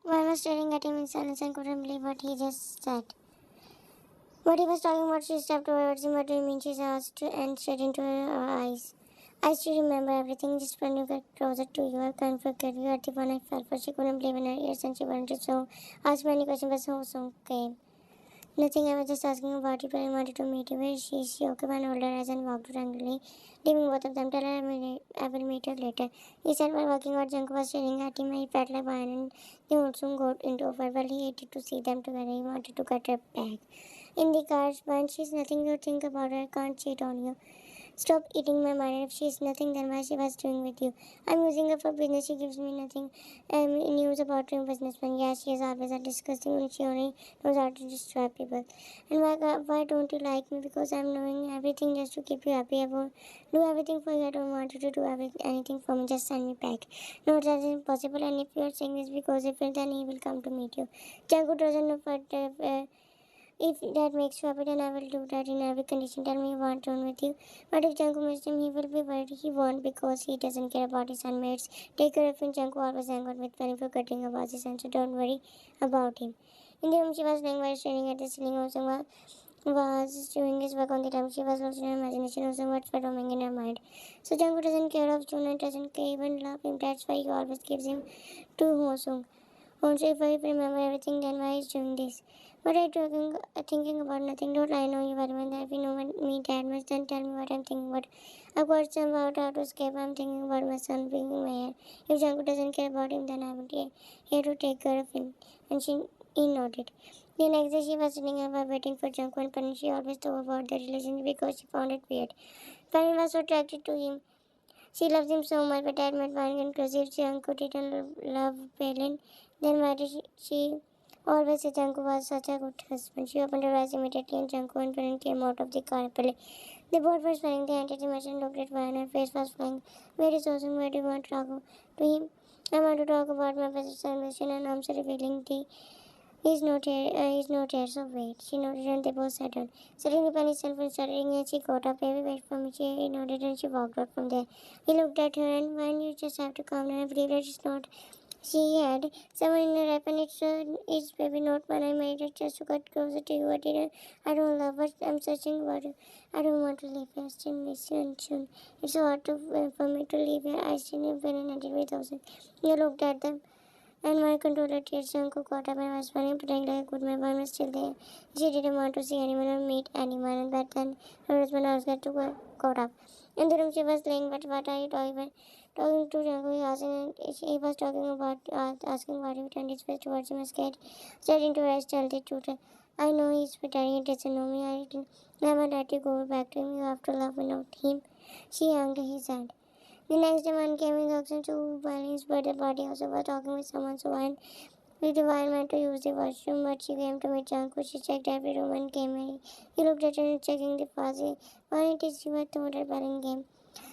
Wan was staring at him in silence and couldn't believe what he just said. What he was talking about, she stepped towards him. What do you mean? She asked and straight into her eyes. I still remember everything. Just when you get closer to you, I can't forget you are the one I fell for. She couldn't believe in her ears and she wanted to ask many questions, but so came. Nothing, I was just asking about you, but I wanted to meet you. Where is she? She opened her eyes and walked angrily, leaving both of them. Tell her I will meet her later. He said while walking out, Jungkook was staring at him. He felt like wine and they also got into a fight. Well, he hated to see them together. He wanted to cut her back. In the car, when she's nothing to think about her, I can't cheat on you. Stop eating my mind. If she's nothing, then why she was doing with you? I'm using her for business. She gives me nothing. News about her businessman. Yeah, she is always a disgusting and she only knows how to destroy people. And why don't you like me? Because I'm doing everything just to keep you happy. I won't do everything for you. I don't want you to do anything for me. Just send me back. No, that is impossible. And if you are saying this because if it, then he will come to meet you. Janko doesn't know what. If that makes you happy, then I will do that in every condition. Tell me you want to run with you. But if Janko missed him, he will be worried. He won't because he doesn't care about his handmaids. Take care of him. Janko always hang out with Pelin for cutting about his hand, so don't worry about him. In the room, she was lying while staring at the ceiling. Also, was doing his work on the time. She was lost in her imagination. Also, what's roaming in her mind. So Janko doesn't care of June and doesn't even love him. That's why he always gives him to Hongsu. Also, if I remember everything, then why is doing this? But I talking, thinking about nothing. Don't I know you very well? If you know me that much, then tell me what I'm thinking about. I've got some about how to escape. I'm thinking about my son being my hair. If Janko doesn't care about him, then I would here to take care of him. And he nodded. The next day, she was sitting up waiting for Janko and Pelin. She always thought about their relationship because she found it weird. Pelin was so attracted to him. She loves him so much, but admit one inclusive Janko didn't love Pelin. Then why did she always say Janko was such a good husband? She opened her eyes immediately and Janko and Pelin came out of the car happily. They both were smiling. They entered the machine, looked at one, her face was flying. Where is Osum? Where do you want to talk to him? I want to talk about my business mission and I'm so revealing the he's not here, so wait. She nodded and they both sat down. Suddenly Penny's cell phone started ringing and she got up. Baby, wait for me. She nodded and she walked out from there. He looked at her and when you just have to calm down. I believe that it's not. She had someone in her life and it's baby not when I made it just to get closer to you. I don't love what I'm searching for you. I don't want to leave here. Still miss you and soon. It's so hard for me to leave here. I still have been in 93,000. You looked at them. And my controller tears Jungkook caught up and was funny, pretending like a good man was still there. She didn't want to see anyone or meet anyone, but then her husband asked her to go caught up. In the room she was laying, but what are you talking to Jungkook? He asked, and he was talking about asking why he turned his face towards him, scared. Straight into her eyes, tell the truth. I know he's pretending he doesn't know me. I didn't never let you go back to him. You have to love me, not him. She hung his hand. The next day, man came in the auction to Pelin's birthday party. Also, was talking with someone, so Wine with the wine went to use the washroom, but she came to meet Jungkook. She checked every room and came in. He looked at her and checking the fuzzy. Why it is she was told her Pelin game?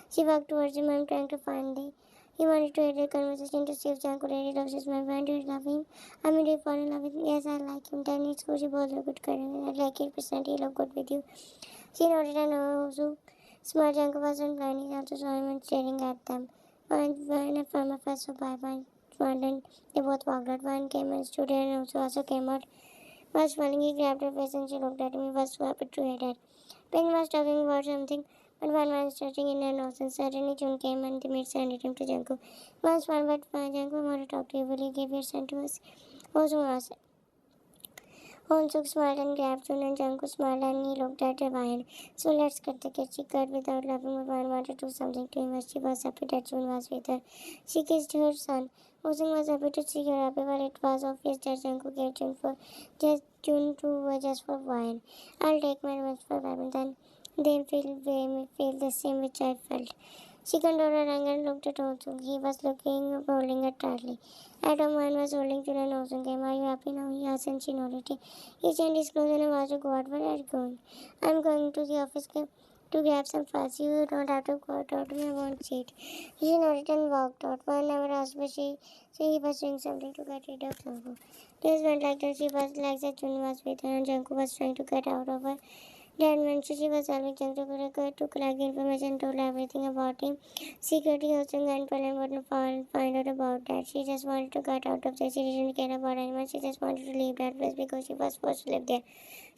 She walked towards him and trying to find the. He wanted to hear the conversation to see if Jungkook really loves his man. When do you love him? I mean, do you fall in love with him? Yes, I like him. Then it's good. You both look good. At like 8%, he look good with you. She nodded and also smart Janko wasn't blind. He also saw him and staring at them. When a farmer first saw by one and they both walked out. One came and stood there and also came out. Was smiling, he grabbed her face and she looked at him. He was so happy to hear that. Penny was talking about something, but one was stretching in her nose and suddenly June came and the maid handed him to Janko. One smiled, but Janko wanted to talk to you. Will you give your son to us? Also asked. Hongsu smiled and grabbed June and Jungkook smiled and he looked at her behind. So let's cut the kid. She cut without laughing but Vine wanted to do something to him as she was happy that June was with her. She kissed her son. Hongsu was happy to see her happy but it was obvious that Jungkook gave June to just for Vine. I'll take my revenge for Vine then they feel the same which I felt. She controlled her anger and looked at Hongsu. He was holding her tightly. Adam man was holding June and Hongsu came. Are you happy now? He asked and she nodded. He changed his clothes and was to go out. Where are you going? I'm going to the office to grab some files. You don't have to go out. I won't see it. She nodded and walked out. One never asked, but he was doing something to get rid of Jungkook. Days went like that. She was like that June was with her and Jungkook was trying to get out of her. Dad mentioned she was helping Jungkook to collect the information and told everything about him. Secretly, Hosung and Pelin wouldn't find out about that. She just wanted to get out of there. She didn't care about anyone. She just wanted to leave that place because she was forced to live there.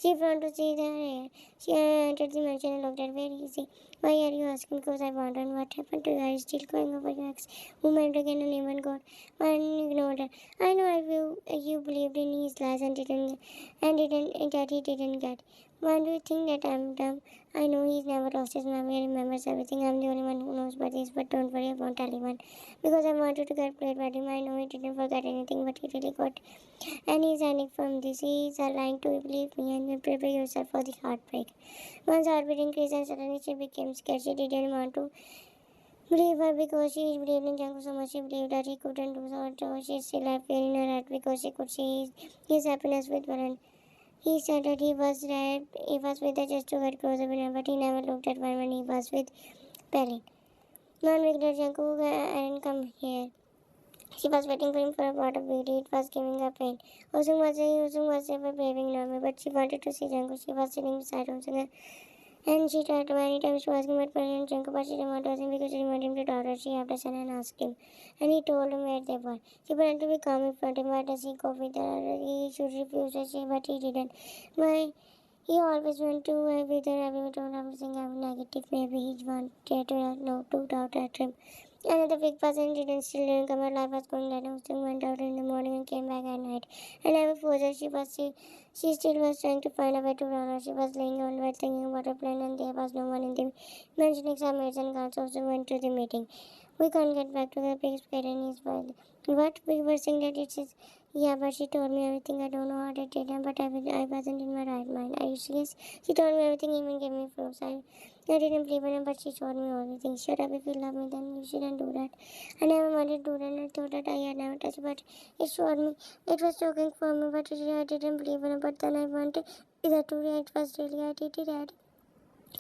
She frowned to see their hair. She entered the mansion and looked at where is he. Why are you asking? Because I wonder what happened to you. Are you still going over your ex? Who married again and even God? Man ignored her. I know if you believed in his lies and that he didn't get. Why do you think that I'm dumb? I know he's never lost his memory and remembers everything. I'm the only one who knows about this, but don't worry, I won't tell anyone. Because I wanted to get played by him. I know he didn't forget anything, but he really got. And he's hiding from this. He's lying to believe me and you prepare yourself for the heartbreak. Once heartbeat increased and suddenly she became scared. She didn't want to believe her because she believed in Jungkook so much. She believed that he couldn't do so. She still had fear in her heart because she could see his happiness with Varun. He said that he was with her just to get closer with her, but he never looked at one when he was with Pelin. 1 week later, Jungkook hadn't come here. She was waiting for him for a pot of beauty. It was giving her pain. Hosung was ever behaving normal, but she wanted to see Jungkook. She was sitting beside Hosung and she tried many times to ask him about Pelin and Jungkook, but she didn't want to ask him because she didn't want him to doubt her. She had a son and asked him, and he told him where they were. She wanted to be calm in front of him. Why does he go with her? He should refuse her, but he didn't. Why? He always went to with her. Everyone told everything I'm negative. Maybe he wanted to know to doubt at him. Another big person didn't come. Her life was going down. Hosting went out in the morning and came back at night. And I was her. She still was trying to find a way to run her. She was laying on bed thinking about her plan, and there was no one in the mansion except maids and guards. Also went to the meeting. We can't get back to the big square and his world. What? We were saying that it's his. Yeah, but she told me everything. I don't know how it did, but I wasn't in my right mind. Are you serious? She told me everything, even gave me proofs. I didn't believe in her, but she showed me everything. Shut up, if you love me, then you shouldn't do that. I never wanted to do that, and I thought that I had never touched, but it showed me. It was talking for me, but I didn't believe in her. But then I wanted that to react was really I did it.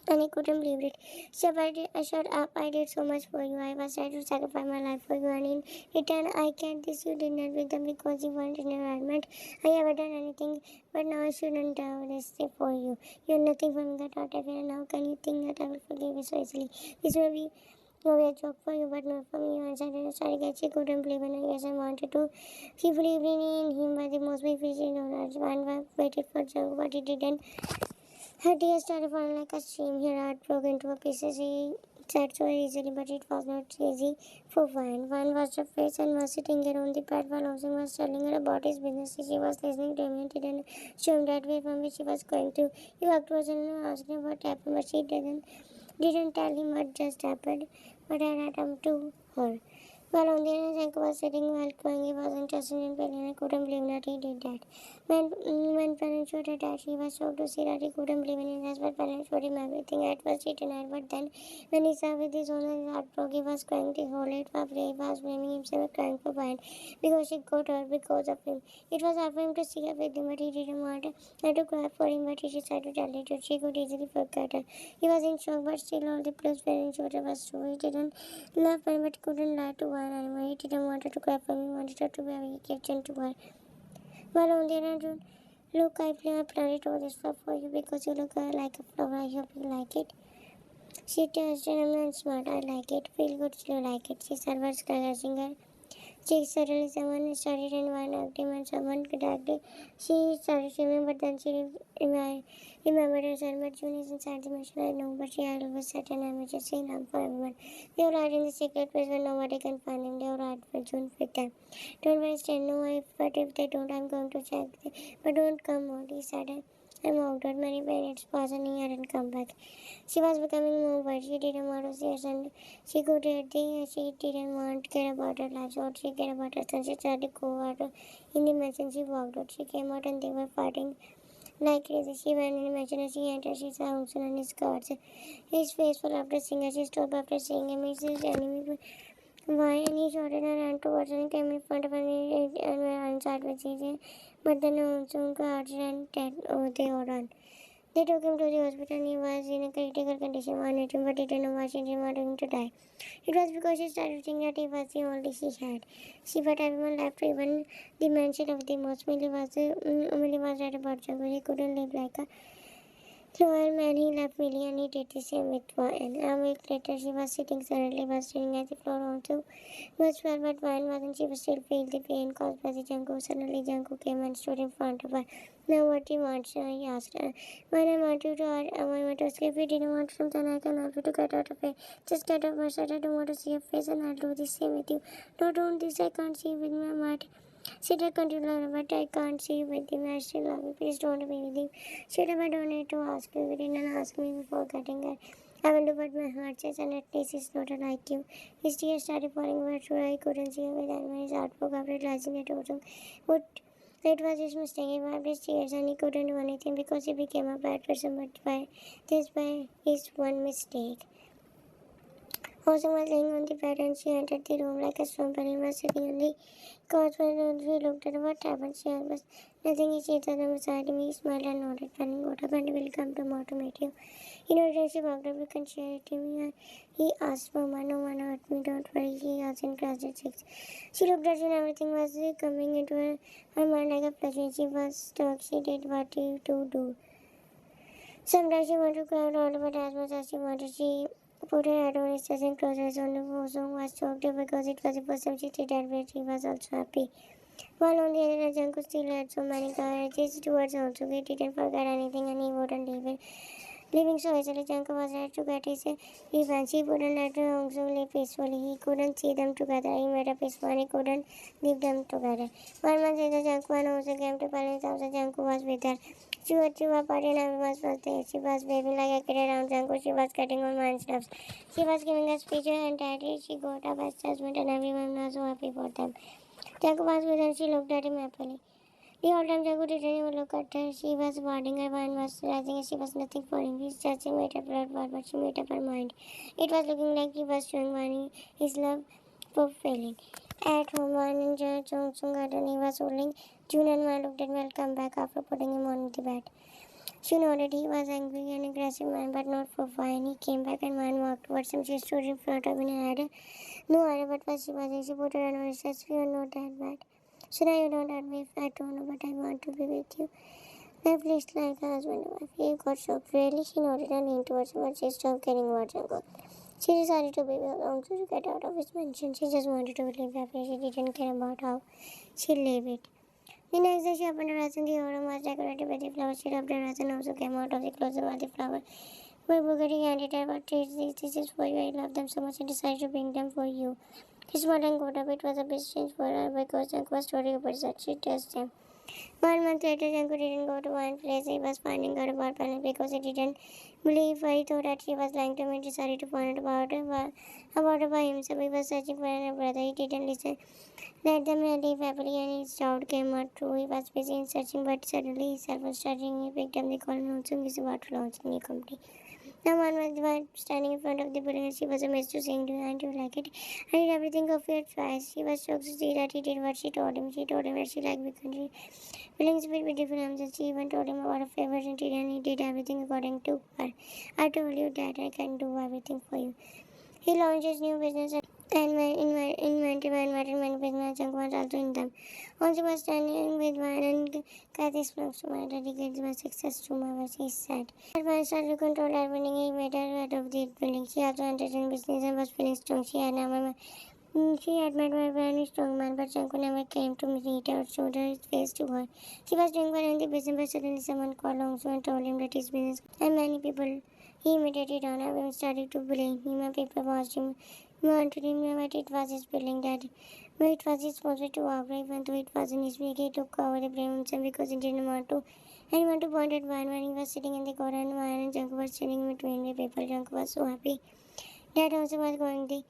And I couldn't believe it. Shut up. I did so much for you. I was ready to sacrifice my life for you, and in return, I get this. You did not with them because you wanted an environment. I haven't done anything, but now I shouldn't have this for you. You're nothing for me that out of here. Now, can you think that I will forgive you so easily? This may be a joke for you, but not for me. You answered and started that she couldn't believe, and I guess I wanted to. She believed in him by the most beautiful thing on earth. One waited for Jung, but he didn't. Her tears started falling like a stream. Her heart broke into pieces. She said so easily, but it was not easy for Van. Van was her face and was sitting there on the bed while Hosung was telling her about his business. She was listening to him and didn't show him that way from which she was going to. He walked towards her and asked him what happened, but she didn't tell him what just happened, what had happened to her. While on the other side was sitting while crying, he was interested in Pelin. I couldn't believe that he did that. When Pelin showed her that, he was shocked to see that he couldn't believe in his husband. Pelin showed him everything. At first he denied, but then when he saw with his own eyes, heart broke. He was crying the whole night. He was blaming himself, crying for Pelin because she got hurt because of him. It was hard for him to see her with him, but he didn't want her to cry for him. But he decided to tell the truth. She could easily forget her. He was in shock, but still all the plus Pelin showed her was true. He didn't love her, but couldn't lie to her anymore. He didn't want her to cry for him. He wanted her to be a kitchen to her. While on the other hand, look, I planted all this stuff for you because you look like a flower. I hope you like it. She touched and I'm not smart. I like it. Feel good, you like it. She started scratching her cheeks. Suddenly, someone started and one hugged him and someone dragged her. She started swimming, but then she remembered herself. But June is inside the machine. I know, but she always set an emergency alarm for everyone. They all hide in the secret place where nobody can find them. They all hide for June with them. Don't worry, stand no if, but if they don't, I'm going to check. But don't come out, he said. I'm out. Many minutes passed and he hadn't come back. She was becoming more worried. She didn't want to see her son. She didn't want to care about her life. So she cared about her son. She tried to go out in the mansion. She walked out. She came out and they were fighting like crazy. She went in the mansion and she entered. She saw Hongsu and his guards. His face full after seeing her. She stopped after seeing him. He's his enemy. Why? And he shouted and ran towards her and came in front of her and were inside with CJ. But then Hongsu guards ran dead. Oh, they all ran. They took him to the hospital and he was in a critical condition, wanted him, but he didn't know why she didn't want him to die. It was because she started thinking that he was the only she had. But everyone left, even the mansion of the most. Millie was right about Jungkook. He couldn't live like a Loyal man, he left Millie and he did the same with Vine. A week later, she was sitting suddenly was staring at the floor also. Was well, but Vine wasn't. She was still feel the pain caused by the Jungkook. Suddenly, Jungkook came and stood in front of her. Now, what do you want, sir? He asked her. When I want you to, I want to escape. If you didn't want something, I can help you to get out of it. Just get off my side. I don't want to see your face, and I'll do the same with you. No, don't this. I can't see you with my mind. Said I continue, but I can't see you with him. I still love you. Please don't be with him. Said I don't need to ask you. You didn't ask me before getting there. I will do what my heart says, and at least it's not like you. His tears started falling, but sure I couldn't see her with that when his heart broke after realizing it also. But it was his mistake. He wiped his tears, and he couldn't do anything because he became a bad person. But by his one mistake. Hongsu was laying on the bed and she entered the room like a storm. Pelin was sitting on the couch when he looked at her. What happened? She asked. Nothing. He sat on beside him. He smiled and nodded. Pelin got up and will come tomorrow to meet you. He nodded as she walked up. You can share it to me. He asked, Mama, no one hurt me. Don't worry. He asked in class at 6. She looked at him and everything was coming into her mind like a flash. She was stuck. She did what to do. Sometimes she wanted to cry out, but as much as she wanted, she put her head on his chest and closed her eyes. Only Hosung was shocked because it was the first time she did that, but he was also happy. While on the other hand, Jungkook still had so many priorities towards Hongsu. He didn't forget anything and he wouldn't leave it. Living so easily, Jungkook was ready to get his revenge. He wouldn't let Hongsu live peacefully. He couldn't see them together. He made a peace and he couldn't leave them together. 1 month later, Jungkook and Hongsu came to Pelin's house and Jungkook was with her. She went to a party and everyone was there. She was waving like a kid around Jungkook. She was getting on man's nerves. She was giving a speech and daddy. She got up as judgment and everyone was so happy for them. Jungkook was with her and she looked at him happily. The whole time Jungkook didn't even look at her. She was warning her mind was realizing she was nothing for him. His judging made her blood boil, but she made up her mind. It was looking like he was showing Wani his love for Pelin. At home, Wani and Jungkook garden he was holding June and Wani looked at him and come back after putting him on the bed. She nodded. He was angry and aggressive man, but not for Wani. He came back and Wani walked towards him. She stood in front of him and had no idea what was she was. She put her hand on his chest. You are not that bad. So now you don't hurt me if I don't know, but I want to be with you. My place like a husband and wife. He got shocked. Really, she nodded and leaned towards him, but she stopped caring about Jungkook. She decided to be with Hongsu to get out of his mansion. She just wanted to live happily. She didn't care about how she lived it. The next day, she opened her eyes and the room was decorated with the flowers. She loved her eyes and also came out of the closet while the flower. But Bugatti handed her, but this is for you. I love them so much. I decided to bring them for you. He smiled and got up. It was a big change for her because Jungkook was totally opposite. She touched him. 1 month later, Jungkook didn't go to one place. He was finding out about Pelin because he didn't believe her. He thought that she was lying to him. He decided to find out about her by himself. He was searching for her brother. He didn't listen. Let them leave happily, and his doubt came out true. He was busy in searching, but suddenly his self was charging. He picked up the call and Hongsu was about to launch a new company. Now one was the one standing in front of the building and she was amazed to seeing him and you like it. I did everything of your choice. She was shocked to see that he did what she told him. She told him that she liked big country. Feelings with beautiful arms and she even told him about her favorite interior and he did everything according to her. I told you that I can do everything for you. He launched his new business and invented many business and was also in them. Also was standing with one and Kathy's belongs to my dedicated my success to my was he said. Advanced started to control everything. He made her head of the building. She also entered in business and was feeling strong. She had met my very strong man, but Jungkook never came to meet her or showed her his face to her. She was doing well in the business, but suddenly someone called Hongsu and told him that his business and many people. He immediately ran away and started to blame him and people watched him. Wanted him, but it was his building that. But it was his responsibility to operate, even though it wasn't his week. He took over the blame himself because he didn't want to. Anyone to point at Van when he was sitting in the corner and Van and Jungkook was sitting between the people. Jungkook was so happy. That also was going the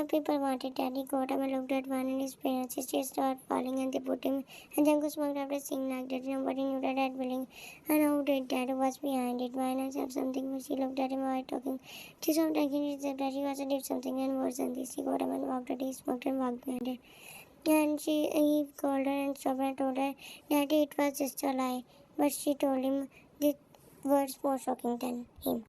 people wanted that. He got up and looked at one and his parents. His tears started falling and they put him and Jungkook smoked after seeing like that. Nobody knew that building and who did that, who was behind it. Why not have something but she looked at him while talking. She stopped talking that he also did something and worse than this. He got up and walked at his smoked and walked behind her. And he called her and stopped and told her that it was just a lie. But she told him the words more shocking than him.